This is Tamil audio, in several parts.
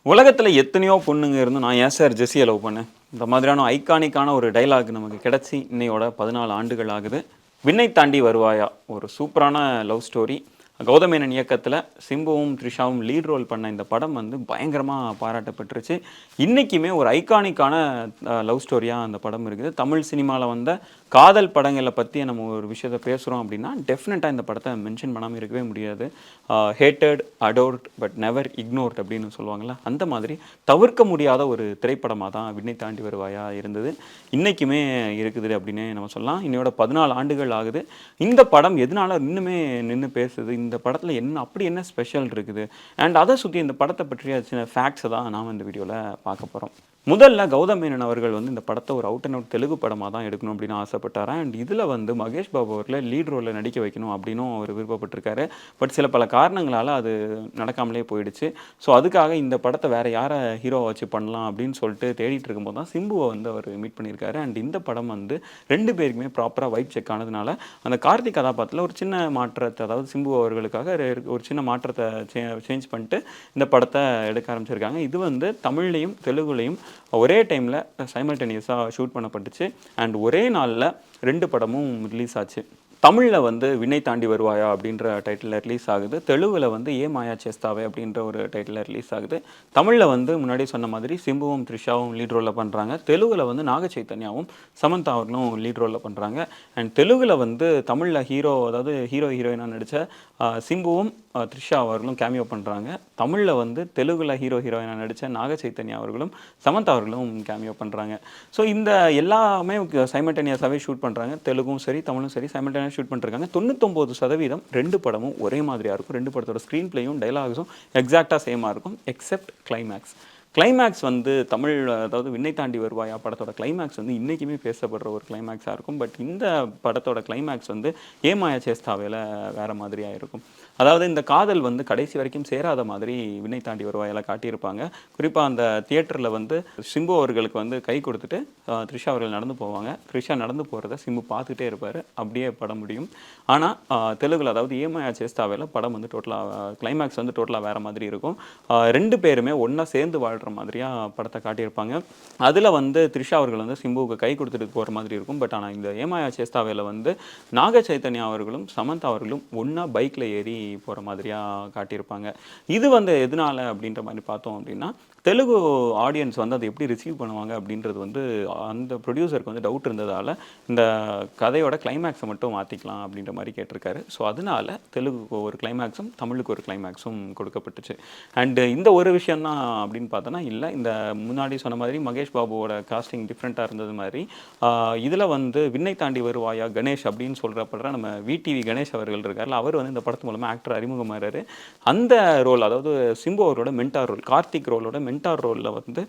உலகத்தில் எத்தனையோ பொண்ணுங்க இருந்தும் நான் ஏன் சார் ஜெஸ்ஸியை லவ் பண்ணேன் இந்த மாதிரியான ஐகானிக்கான ஒரு டைலாக் நமக்கு கிடச்சி இன்னையோட 14 ஆண்டுகள் ஆகுது. விண்ணை தாண்டி வருவாயா ஒரு சூப்பரான லவ் ஸ்டோரி. கௌதமேனன் இயக்கத்தில் சிம்புவும் த்ரிஷாவும் லீட் ரோல் பண்ண இந்த படம் வந்து பயங்கரமாக பாராட்டப்பட்டுருச்சு. இன்றைக்குமே ஒரு ஐகானிக்கான லவ் ஸ்டோரியாக அந்த படம் இருக்குது. தமிழ் சினிமாவில் வந்த காதல் படங்களை பற்றி நம்ம ஒரு விஷயத்தை பேசுகிறோம் அப்படின்னா டெஃபினட்டாக இந்த படத்தை மென்ஷன் பண்ணாமல் இருக்கவே முடியாது. ஹேட்டட் அடோர்ட் பட் நெவர் இக்னோர்ட் அப்படின்னு சொல்லுவாங்கள்ல, அந்த மாதிரி தவிர்க்க முடியாத ஒரு திரைப்படமாக தான் விண்ணை தாண்டி வருவாயா இருந்தது. இன்றைக்குமே இருக்குது அப்படின்னு நம்ம சொல்லலாம். இன்னையோட 14 ஆண்டுகள் ஆகுது. இந்த படம் எதனால இன்னுமே நின்று பேசுது, இந்த படத்தில் அப்படி என்ன ஸ்பெஷல் இருக்குது அண்ட் அதை சுற்றி இந்த படத்தை பற்றிய சின்ன ஃபேக்ட்ஸை தான் நாம் இந்த வீடியோவில் பார்க்க போகிறோம். முதல்ல கௌதமேனன் அவர்கள் வந்து இந்த படத்தை ஒரு அவுட் அண்ட் அவுட் தெலுங்கு படமாக தான் எடுக்கணும் அப்படின்னு ஆசைப்பட்டார். அண்ட் இதில் வந்து மகேஷ் பாபு அவர்களை லீட் ரோலில் நடிக்க வைக்கணும் அப்படின்னும் அவர் விருப்பப்பட்டிருக்காரு. பட் சில பல காரணங்களால் அது நடக்காமலே போயிடுச்சு. ஸோ அதுக்காக இந்த படத்தை வேறு யாரை ஹீரோவை வச்சு பண்ணலாம் அப்படின்னு சொல்லிட்டு தேடிட்டு இருக்கும்போது தான் சிம்புவை வந்து அவர் மீட் பண்ணியிருக்காரு. அண்ட் இந்த படம் வந்து ரெண்டு பேருக்குமே ப்ராப்பராக வைப் செக் ஆனதுனால அந்த கார்த்திக் கதாபாத்திரத்தில் ஒரு சின்ன மாற்றத்தை, அதாவது சிம்பு அவர்களுக்காக ஒரு சின்ன மாற்றத்தை சேஞ்ச் பண்ணிட்டு இந்த படத்தை எடுக்க ஆரம்பிச்சிருக்காங்க. இது வந்து தமிழ்லையும் தெலுங்குலையும் ஒரே டைமில் சைமல்டேனியஸாக ஷூட் பண்ணப்பட்டுச்சு. அண்ட் ஒரே நாளில் ரெண்டு படமும் ரிலீஸ் ஆச்சு. தமிழில் வந்து விண்ணை தாண்டி வருவாயா அப்படின்ற டைட்டிலில் ரிலீஸ் ஆகுது. தெலுங்கில் வந்து ஏ மாயா சேஸ்தாவே அப்படின்ற ஒரு டைட்டிலில் ரிலீஸ் ஆகுது. தமிழில் வந்து முன்னாடி சொன்ன மாதிரி சிம்புவும் த்ரிஷாவும் லீட் ரோலில் பண்ணுறாங்க. தெலுங்கில் வந்து நாக சைத்தன்யாவும் சமந்தா அவர்களும் லீட் ரோலில் பண்ணுறாங்க. அண்ட் தெலுங்கில் வந்து தமிழில் அதாவது ஹீரோயினாக நடித்த சிம்புவும் த்ரிஷா அவர்களும் கேமியோ பண்ணுறாங்க. தமிழில் வந்து தெலுங்கில் ஹீரோயினாக நடித்த நாக சைத்தன்யா அவர்களும் சமந்தா அவர்களும் கேமியோ பண்ணுறாங்க. ஸோ இந்த எல்லாமே சைமல்டேனியஸாகவே ஷூட் பண்ணுறாங்க. தெலுங்கும் சரி தமிழும் சரி சைமல்டேனியஸ் ஷூட் பண்ணிருக்காங்க. 99% ரெண்டு படமும் ஒரே மாதிரியாக இருக்கும். ரெண்டு படத்தோட ஸ்க்ரீன் பிளேயும் டைலாக்ஸும் எக்ஸாக்டாக சேமாக இருக்கும் எக்ஸெப்ட் கிளைமேக்ஸ் வந்து தமிழ், அதாவது விண்ணை தாண்டி வருவாயா படத்தோட கிளைமேக்ஸ் வந்து இன்றைக்குமே பேசப்படுற ஒரு கிளைமேக்ஸாக இருக்கும். பட் இந்த படத்தோட கிளைமேக்ஸ் வந்து ஏமாயா சேஸ்தாவையில் வேறு மாதிரியாக இருக்கும். அதாவது இந்த காதல் வந்து கடைசி வரைக்கும் சேராத மாதிரி விண்ணை தாண்டி வருவாயில் காட்டியிருப்பாங்க. குறிப்பாக அந்த தியேட்டரில் வந்து சிம்பு அவர்களுக்கு வந்து கை கொடுத்துட்டு த்ரிஷா அவர்கள் நடந்து போவாங்க. த்ரிஷா நடந்து போகிறத சிம்பு பார்த்துட்டே இருப்பார். அப்படியே படம் முடியும். ஆனால் தெலுங்கில், அதாவது ஏமாயா சேஸ்தாவையில் படம் வந்து கிளைமேக்ஸ் வந்து டோட்டலாக வேறு மாதிரி இருக்கும். ரெண்டு பேருமே ஒன்றா சேர்ந்து வாழ்கிற மாதிரியாக படத்தை காட்டியிருப்பாங்க. அதில் வந்து த்ரிஷா அவர்கள் வந்து சிம்புவுக்கு கை கொடுத்துட்டு போகிற மாதிரி இருக்கும். பட் ஆனால் இந்த ஏமாயா சேஸ்தாவையில் வந்து நாக சைத்தன்யா அவர்களும் சமந்தா அவர்களும் ஒன்றா பைக்கில் ஏறி போகிற மாதிரியாக காட்டியிருப்பாங்க. இது வந்து எதனால அப்படின்ற மாதிரி பார்த்தோம் அப்படின்னா, தெலுங்கு ஆடியன்ஸ் வந்து அதை எப்படி ரிசீவ் பண்ணுவாங்க அப்படின்றது வந்து அந்த ப்ரொடியூசருக்கு வந்து டவுட் இருந்ததால் இந்த கதையோட கிளைமேக்ஸை மட்டும் மாற்றிக்கலாம் அப்படின்ற மாதிரி கேட்டிருக்காரு. ஸோ அதனால தெலுங்குக்கு ஒரு கிளைமேக்ஸும் தமிழுக்கு ஒரு கிளைமேக்ஸும் கொடுக்கப்பட்டுச்சு. அண்டு இந்த ஒரு விஷயந்தான் அப்படின்னு பார்த்தோன்னா இல்லை, இந்த முன்னாடி சொன்ன மாதிரி மகேஷ் பாபுவோட காஸ்டிங் டிஃப்ரெண்ட்டாக இருந்தது மாதிரி இதில் வந்து விண்ணை தாண்டி வருவாயா கணேஷ் அப்படின்னு சொல்கிறப்படுற நம்ம விடிவி கணேஷ் அவர்கள் இருக்கார்ல, அவர் வந்து இந்த படத்து மூலமாக ஆக்டர் அறிமுகமாகிறாரு. அந்த ரோல், அதாவது சிம்பு அவரோட மென்டார் ரோல், கார்த்திக் ரோலோட மென்டார் ரோலில் வந்து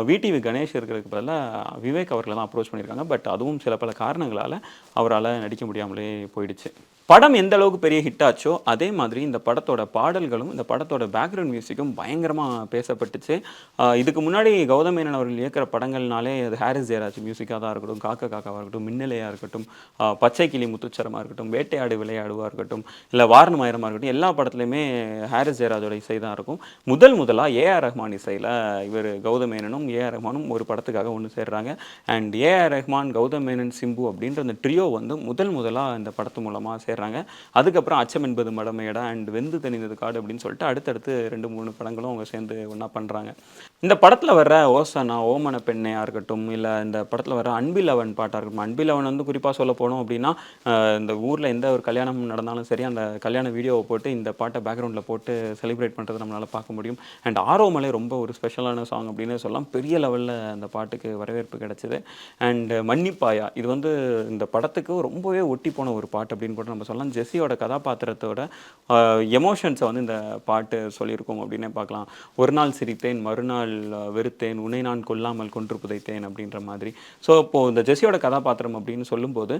விடிவி கணேஷ் இருக்கிறதுக்கு பதிலாக விவேக் அவர்களை தான் அப்ரோச் பண்ணியிருக்காங்க. பட் அதுவும் சில பல காரணங்களால் அவரால் நடிக்க முடியாமலே போயிடுச்சு. படம் எந்த அளவுக்கு பெரிய ஹிட் ஆச்சோ அதே மாதிரி இந்த படத்தோட பாடல்களும் இந்த படத்தோட பேக்ரவுண்ட் மியூசிக்கும் பயங்கரமாக பேசப்பட்டுச்சு. இதுக்கு முன்னாடி கௌதமேனன் அவர்கள் இயக்கிற படங்கள்னாலே அது ஹாரிஸ் ஜெயராஜ் மியூசிக்காக தான் இருக்கட்டும், காக்காவாக இருக்கட்டும், மின்னலையாக இருக்கட்டும், பச்சை கிளி முத்துச்சரமாக இருக்கட்டும், வேட்டையாடு விளையாடுவாக இருக்கட்டும், இல்லை வாரணம் ஆயிரமாக இருக்கட்டும், எல்லா படத்துலையுமே ஹாரிஸ் ஜெயராஜோட இசை தான் இருக்கும். முதலாக ஏஆர் ரஹ்மான் இசையில் இவர் கௌதமேனனும் ஏஆர் ரஹ்மானும் ஒரு படத்துக்காக ஒன்று சேர்றாங்க. அண்ட் ஏஆர் ரஹ்மான், கௌதமேனன், சிம்பு அப்படின்ற அந்த ட்ரியோ வந்து முதலாக இந்த படத்து மூலமாக அதுக்கப்புறம் அச்சம் என்பது மடமையடா அண்ட் வெந்து தணிந்தது காடு அப்படின்னு சொல்லிட்டு அடுத்தடுத்து 2-3 படங்களும் அவங்க சேர்ந்து ஒன்றா பண்ணுறாங்க. இந்த படத்தில் வர்ற ஓசனா, ஓமன பெண்ணையாக இருக்கட்டும், இல்லை இந்த படத்தில் வர அன்பிலவன் பாட்டாக இருக்கட்டும். அன்பிலவன் வந்து குறிப்பாக சொல்ல போனோம் அப்படின்னா, இந்த ஊரில் எந்த ஒரு கல்யாணம் நடந்தாலும் சரி அந்த கல்யாண வீடியோவை போட்டு இந்த பாட்டை பேக்ரவுண்டில் போட்டு செலிப்ரேட் பண்ணுறது நம்மளால் பார்க்க முடியும். அண்ட் ஆரோமலை ரொம்ப ஒரு ஸ்பெஷலான சாங் அப்படின்னு சொல்லலாம். பெரிய லெவலில் அந்த பாட்டுக்கு வரவேற்பு கிடைச்சிது. அண்ட் மன்னிப்பாயா, இது வந்து இந்த படத்துக்கு ரொம்பவே ஒட்டி போன ஒரு பாட்டு அப்படின்னு கூட நம்ம சொல்லலாம். ஜெஸ்ஸியோட கதாபாத்திரத்தோட எமோஷன்ஸை வந்து இந்த பாட்டு சொல்லியிருக்கோம் அப்படின்னே பார்க்கலாம். ஒரு நாள் சிரித்தேன் மறுநாள் கொல்லாமல் வெறுத்தேன், உன்னை நான் கொல்லாமல் கொன்று புதைத்தேன் அப்படின்ற மாதிரி. ஸோ இப்போது இந்த ஜெஸ்ஸியோட கதாபாத்திரம் அப்படின்னு சொல்லும்போது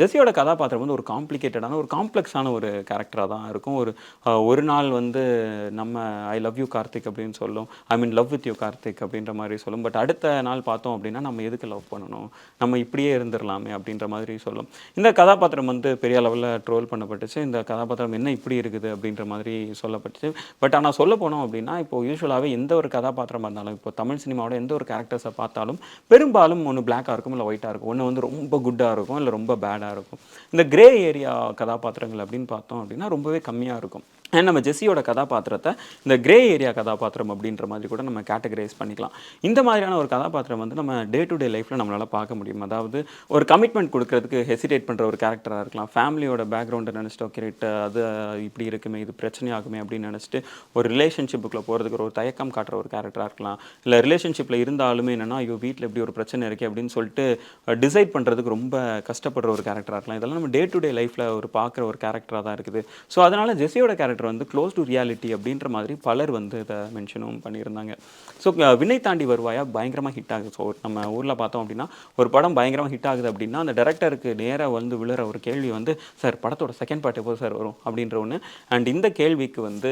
ஜெஸ்ஸியோட கதாபாத்திரம் வந்து ஒரு காம்ப்ளிகேட்டடான ஒரு காம்ப்ளெக்ஸான ஒரு கேரக்டராக தான் இருக்கும். ஒரு நாள் வந்து நம்ம ஐ லவ் யூ கார்த்திக் அப்படின்னு சொல்லும், I mean love with you Karthik அப்படின்ற மாதிரி சொல்லும். பட் அடுத்த நாள் பார்த்தோம் அப்படின்னா நம்ம எதுக்கு லவ் பண்ணணும், நம்ம இப்படியே இருந்துடலாமே அப்படின்ற மாதிரி சொல்லும். இந்த கதாபாத்திரம் வந்து பெரிய அளவில் ட்ரோல் பண்ணப்பட்டுச்சு. இந்த கதாபாத்திரம் என்ன இப்படி இருக்குது அப்படின்ற மாதிரி சொல்லப்பட்டுச்சு. பட் ஆனால் சொல்ல போனோம் அப்படின்னா இப்போ யூஸ்வலாகவே எந்த ஒரு கதாபாத்திரமாக இருந்தாலும் இப்போ தமிழ் சினிமாவோட எந்த ஒரு கேரக்டர்ஸை பார்த்தாலும் பெரும்பாலும் ஒன்று பிளாக்காக இருக்கும், இல்லை ஒயிட்டாக இருக்கும், ஒன்று வந்து ரொம்ப குட்டாக இருக்கும், இல்லை ரொம்ப பேடாக இருக்கும். இந்த கிரே ஏரியா கதாபாத்திரங்கள் அப்படின்னு பார்த்தோம் அப்படின்னா ரொம்பவே கம்மியாக இருக்கும். அண்ட் நம்ம ஜெஸ்ஸியோட கதாபாத்திரத்தை இந்த கிரே ஏரியா கதாபாத்திரம் அப்படின்ற மாதிரி கூட நம்ம கேட்டகரைஸ் பண்ணிக்கலாம். இந்த மாதிரியான ஒரு கதாபாத்திரம் வந்து நம்ம டே டு டே லைஃப்பில் நம்மளால் பார்க்க முடியும். அதாவது ஒரு கமிட்மெண்ட் கொடுக்கறதுக்கு ஹெசிடேட் பண்ணுற ஒரு கேரக்டராக இருக்கலாம். ஃபேமிலியோட பேக்ரவுண்டை நினச்சிட்டு ஓகே ரைட் அது இப்படி இருக்குமே, இது பிரச்சனையாகுமே அப்படின்னு நினச்சிட்டு ஒரு ரிலேஷன்ஷிப்புக்குள்ளே போகிறதுக்கு ஒரு தயக்கம் காட்டுற ஒரு கேரக்டராக இருக்கலாம். இல்லை ரிலேஷன்ஷிப்பில் இருந்தாலுமே என்னென்னா ஐயோ வீட்டில் இப்படி ஒரு பிரச்சனை இருக்கே அப்படின்னு சொல்லிட்டு டிசைட் பண்ணுறதுக்கு ரொம்ப கஷ்டப்படுற ஒரு கேரக்டராக இருக்கலாம். இதெல்லாம் நம்ம டே டு டே லைஃப்பில் ஒரு பார்க்குற ஒரு கேரக்டராக தான் இருக்குது. ஸோ அதனால் ஜெஸ்ஸியோட கேரக்டர் வந்து க்ளோஸ் டு ரியாலிட்டி அப்படின்ற மாதிரி பலர் வந்து இதை மென்ஷனும் பண்ணியிருந்தாங்க. ஸோ விண்ணை தாண்டி வருவாயா பயங்கரமாக ஹிட் ஆகுது. ஸோ நம்ம ஊரில் பார்த்தோம் அப்படின்னா ஒரு படம் பயங்கரமாக ஹிட் ஆகுது அப்படின்னா அந்த டேரக்டருக்கு நேராக வந்து விழுற ஒரு கேள்வி வந்து சார் படத்தோட செகண்ட் பார்ட் எப்போ சார் வரும் அப்படின்ற ஒன்று. அண்ட் இந்த கேள்விக்கு வந்து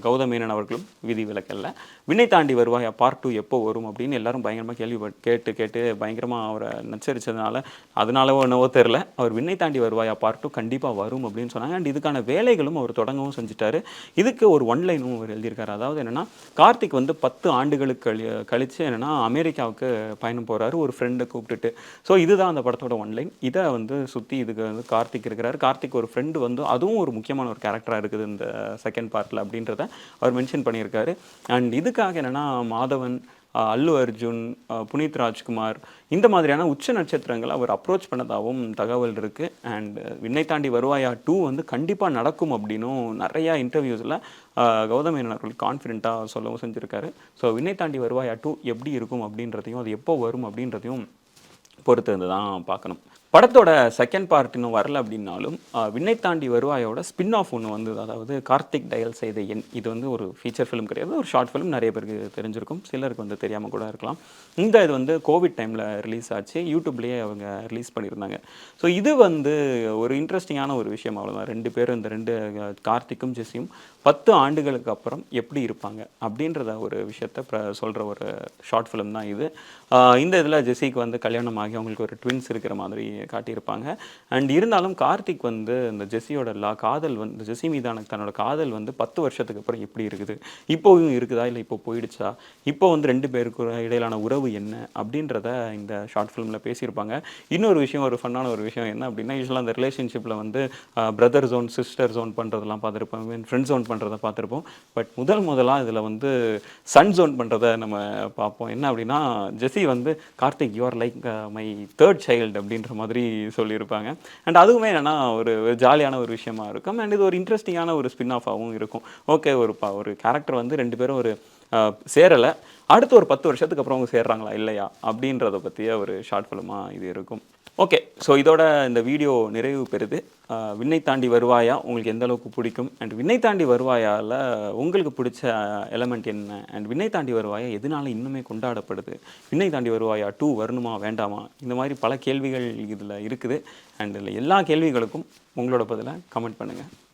கௌதம் மேனன் அவர்களும் விதி விலக்கல்ல. விண்ணை தாண்டி வருவாயா பார்ட் 2 எப்போ வரும் அப்படின்னு எல்லாரும் பயங்கரமாக கேள்வி கேட்டு பயங்கரமாக அவரை நச்சரித்ததுனால அதனாலவோ என்னவோ தெரில அவர் விண்ணை தாண்டி வருவாயா பார்ட் 2 கண்டிப்பாக வரும் அப்படின்னு சொன்னாங்க. அண்ட் இதுக்கான வேலைகளும் அவர் தொடங்கவும் செஞ்சுட்டாரு. இதுக்கு ஒரு ஒன்லைனும் அவர் எழுதியிருக்காரு. அதாவது என்னன்னா கார்த்திக் வந்து 10 ஆண்டுகளுக்கு கழிச்சு என்னன்னா அமெரிக்காவுக்கு பயணம் போறாரு ஒரு ஃப்ரெண்டை கூப்பிட்டுட்டு. ஸோ இதுதான் அந்த படத்தோட ஒன்லைன். இதை வந்து சுற்றி இதுக்கு வந்து கார்த்திக் இருக்கிறார். கார்த்திக் ஒரு ஃப்ரெண்டு வந்து அதுவும் ஒரு முக்கியமான ஒரு கேரக்டராக இருக்குது இந்த செகண்ட் பார்ட்டில் அப்படின்றத அவர் மென்ஷன் பண்ணியிருக்காரு. அண்ட் இதுக்காக என்னன்னா மாதவன், அல்லு அர்ஜுன், புனித் ராஜ்குமார் இந்த மாதிரியான உச்ச நட்சத்திரங்களை அவர் அப்ரோச் பண்ணதாகவும் தகவல் இருக்குது. அண்ட் விண்ணை தாண்டி வருவாயா 2 வந்து கண்டிப்பாக நடக்கும் அப்படின்னும் நிறையா இன்டர்வியூஸில் கௌதம் மேனன் அவர்கள் கான்ஃபிடென்ட்டாக சொல்லவும் செஞ்சுருக்காரு. ஸோ விண்ணை தாண்டி வருவாயா 2 எப்படி இருக்கும் அப்படின்றதையும் அது எப்போ வரும் அப்படின்றதையும் பொறுத்து இருந்து தான் பார்க்கணும். படத்தோட செகண்ட் பார்ட் இன்னும் வரல அப்படின்னாலும் விண்ணை தாண்டி வருவாயோட ஸ்பின் ஆஃப் ஒன்று வந்தது. அதாவது கார்த்திக் டயல் செய்த எண். இது வந்து ஒரு ஃபீச்சர் ஃபிலிம் கிடையாது, ஒரு ஷார்ட் ஃபிலிம். நிறைய பேருக்கு தெரிஞ்சிருக்கும், சிலருக்கு வந்து தெரியாமல் கூட இருக்கலாம். இது வந்து கோவிட் டைமில் ரிலீஸ் ஆச்சு. யூடியூப்லேயே அவங்க ரிலீஸ் பண்ணியிருந்தாங்க. ஸோ இது வந்து ஒரு இன்ட்ரெஸ்டிங்கான ஒரு விஷயம். அவ்வளோதான். 2 பேரும் இந்த 2 கார்த்திக்கும் ஜெஸ்ஸியும் 10 ஆண்டுகளுக்கு அப்புறம் எப்படி இருப்பாங்க அப்படின்றத ஒரு விஷயத்த சொல்கிற ஒரு ஷார்ட் ஃபிலிம் தான் இது. இந்த இதில் ஜெஸ்ஸிக்கு வந்து கல்யாணம் ஆகி அவங்களுக்கு ஒரு ட்வின்ஸ் இருக்கிற மாதிரி காட்டியிருப்பாங்க. அண்ட் இருந்தாலும் கார்த்திக் வந்து இந்த ஜெஸ்ஸியோட காதல் வந்து ஜெஸ்ஸி மீதான தன்னோட காதல் வந்து 10 வருஷத்துக்கு அப்புறம் எப்படி இருக்குது, இப்போவும் இருக்குதா இல்லை இப்போ போயிடுச்சா, இப்போ வந்து 2 பேருக்கு இடையிலான உறவு என்ன அப்படின்றத இந்த ஷார்ட் ஃபிலிமில் பேசியிருப்பாங்க. இன்னொரு விஷயம், ஒரு ஃபன்னான ஒரு விஷயம் என்ன அப்படின்னா யூஸ்வலாக அந்த ரிலேஷன்ஷிப்பில் வந்து பிரதர் ஜோன் சிஸ்டர் ஜோன் பண்ணுறதெல்லாம் பார்த்துருப்போம், ஃப்ரெண்ட் ஜோன் பண்ணுறதை பார்த்துருப்போம். பட் முதலாக இதில் வந்து சன் ஜோன் பண்ணுறதை நம்ம பார்ப்போம். என்ன அப்படின்னா ஜெஸ்ஸி வந்து Karthik you are like my third child அப்படின்ற மாதிரி சொல்லியிருப்பாங்க. அண்ட் அதுவுமே என்னன்னா ஒரு ஜாலியான ஒரு விஷயமா இருக்கும். அண்ட் இது ஒரு இன்ட்ரெஸ்டிங்கான ஒரு ஸ்பின் ஆஃபாகவும் இருக்கும். ஓகே ஒரு கேரக்டர் வந்து 2 பேரும் ஒரு சேரலை, அடுத்து ஒரு 10 வருஷத்துக்கு அப்புறம் அவங்க சேர்றாங்களா இல்லையா அப்படின்றத பற்றிய ஒரு ஷார்ட் ஃபிலிமாக இது இருக்கும். ஓகே, ஸோ இதோட இந்த வீடியோ நிறைவு பெறுது. விண்ணை தாண்டி வருவாயா உங்களுக்கு எந்த அளவுக்கு பிடிக்கும், அண்ட் விண்ணை தாண்டி வருவாயால் உங்களுக்கு பிடிச்ச எலமெண்ட் என்ன, அண்ட் விண்ணை தாண்டி வருவாயா எதனால இன்னுமே கொண்டாடப்படுது, விண்ணை தாண்டி வருவாயா 2 வரணுமா வேண்டாமா, இந்த மாதிரி பல கேள்விகள் இதில் இருக்குது. அண்ட் இதில் எல்லா கேள்விகளுக்கும் உங்களோட பதிலை கமெண்ட் பண்ணுங்கள்.